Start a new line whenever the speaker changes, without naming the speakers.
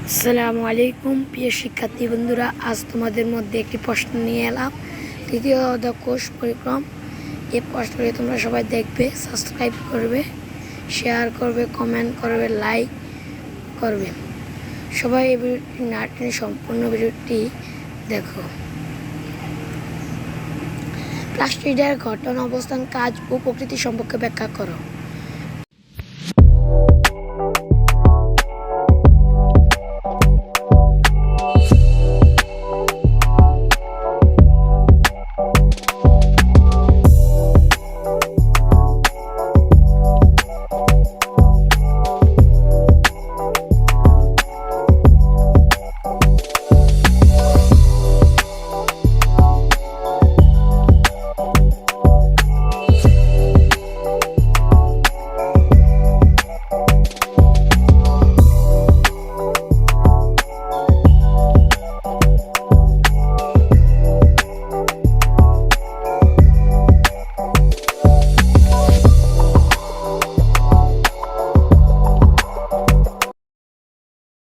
আসসালামু আলাইকুম প্রিয় শিক্ষার্থী বন্ধুরা, আজ তোমাদের মধ্যে একটি প্রশ্ন নিয়ে এলাম। তৃতীয় অধ্যায় কোষ পরিক্রম। এই প্রশ্নটি তোমরা সবাই দেখবে, সাবস্ক্রাইব করবে, শেয়ার করবে, কমেন্ট করবে, লাইক করবে। সবাই এই ভিডিওটি না টেনে সম্পূর্ণ ভিডিওটি দেখো। প্লাস্টিডের গঠন, অবস্থান, কাজ ও প্রকৃতি সম্পর্কে ব্যাখ্যা করো।